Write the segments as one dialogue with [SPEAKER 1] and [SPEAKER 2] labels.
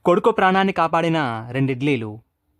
[SPEAKER 1] కొడుకు ప్రాణాన్ని కాపాడిన రెండిడ్లీలు.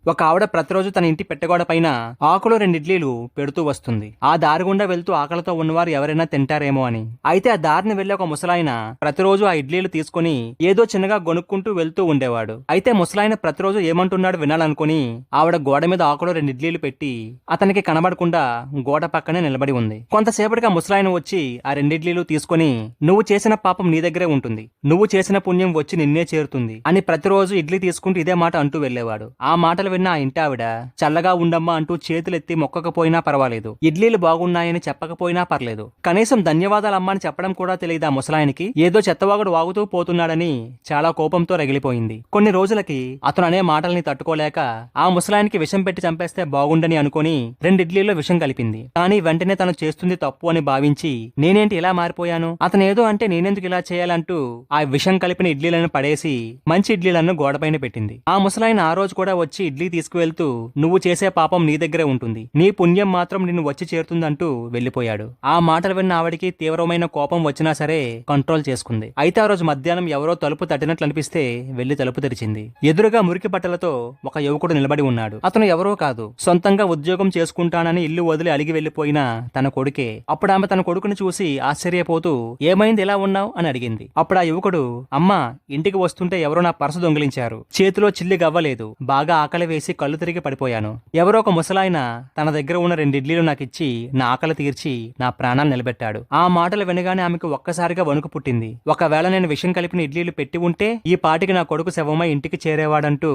[SPEAKER 1] ఒక ఆవిడ ప్రతిరోజు తన ఇంటి పెట్టగోడ పైన ఆకులో 2 ఇడ్లీలు పెడుతూ వస్తుంది. ఆ దారి గుండా వెళ్తూ ఆకలితో ఉన్నవారు ఎవరైనా తింటారేమో అని. అయితే ఆ దారిని వెళ్లే ఒక ముసలాయన ప్రతిరోజు ఆ ఇడ్లీలు తీసుకుని ఏదో చిన్నగా గొనుక్కుంటూ వెళ్తూ ఉండేవాడు. అయితే ముసలాయన ప్రతిరోజు ఏమంటున్నాడు వినాలనుకుని ఆవిడ గోడ మీద ఆకులో 2 ఇడ్లీలు పెట్టి అతనికి కనబడకుండా గోడ పక్కనే నిలబడి ఉంది. కొంతసేపటికి ఆ ముసలాయన వచ్చి ఆ 2 ఇడ్లీలు తీసుకుని, నువ్వు చేసిన పాపం నీ దగ్గరే ఉంటుంది, నువ్వు చేసిన పుణ్యం వచ్చి నిన్నే చేరుతుంది అని ప్రతిరోజు ఇడ్లీ తీసుకుంటూ ఇదే మాట అంటూ వెళ్లేవాడు. ఆ మాటలు విన్న ఆ ఇంటి ఆవిడ చల్లగా ఉండమ్మా అంటూ చేతులెత్తి మొక్కకపోయినా పర్వాలేదు, ఇడ్లీలు బాగున్నాయని చెప్పకపోయినా పర్లేదు, కనీసం ధన్యవాదాలమ్మా అని చెప్పడం కూడా తెలియదు ఆ ముసలాయనికి. ఏదో చెత్తవాగుడు వాగుతూ పోతున్నాడని చాలా కోపంతో రగిలిపోయింది. కొన్ని రోజులకి అతను అనే మాటల్ని తట్టుకోలేక ఆ ముసలాయనికి విషం పెట్టి చంపేస్తే బాగుండని అనుకుని 2 ఇడ్లీల్లో విషం కలిపింది. కానీ వెంటనే తను చేస్తుంది తప్పు అని భావించి, నేనేంటి ఇలా మారిపోయాను, అతను ఏదో అంటే నేనెందుకు ఇలా చేయాలంటూ ఆ విషం కలిపిన ఇడ్లీలను పడేసి మంచి ఇడ్లీలను గోడపైన పెట్టింది. ఆ ముసలాయన ఆ రోజు కూడా వచ్చి ఇడ్లీ తీసుకువెళ్తూ, నువ్వు చేసే పాపం నీ దగ్గరే ఉంటుంది, నీ పుణ్యం మాత్రం నిన్ను వచ్చి చేరుతుందంటూ వెళ్లిపోయాడు. ఆ మాటలు విన్న ఆవిడికి తీవ్రమైన కోపం వచ్చినా సరే కంట్రోల్ చేసుకుంది. అయితే ఆ రోజు మధ్యాహ్నం ఎవరో తలుపు తట్టినట్లు అనిపిస్తే వెళ్లి తలుపు తెరిచింది. ఎదురుగా మురికి బట్టలతో ఒక యువకుడు నిలబడి ఉన్నాడు. అతను ఎవరో కాదు, సొంతంగా ఉద్యోగం చేసుకుంటానని ఇల్లు వదిలి అలిగి వెళ్లిపోయిన తన కొడుకే. అప్పుడు ఆమె తన కొడుకుని చూసి ఆశ్చర్యపోతూ, ఏమైంది ఇలా ఉన్నావు అని అడిగింది. అప్పుడు ఆ యువకుడు, అమ్మా, ఇంటికి వస్తుంటే ఎవరో నా పర్సు దొంగిలించారు, చేతిలో చిల్లి గవ్వలేదు, బాగా ఆకలి వేసి కళ్ళు తిరిగి పడిపోయాను, ఎవరో ఒక ముసలాయన తన దగ్గర ఉన్న 2 ఇడ్లీలు నాకిచ్చి నా ఆకలి తీర్చి నా ప్రాణాలు నిలబెట్టాడు. ఆ మాటలు వినగానే ఆమెకు ఒక్కసారిగా వణుకు పుట్టింది. ఒకవేళ నేను విషం కలిపిన ఇడ్లీలు పెట్టి ఉంటే ఈ పాటికి నా కొడుకు శవమై ఇంటికి చేరేవాడంటూ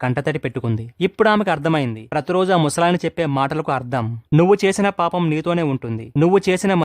[SPEAKER 1] కంటతడి పెట్టుకుంది. ఇప్పుడు ఆమెకు అర్థమైంది ప్రతిరోజు ఆ ముసలాయన చెప్పే మాటలకు అర్థం. నువ్వు చేసిన పాపం నీతోనే ఉంటుంది, నువ్వు చేసిన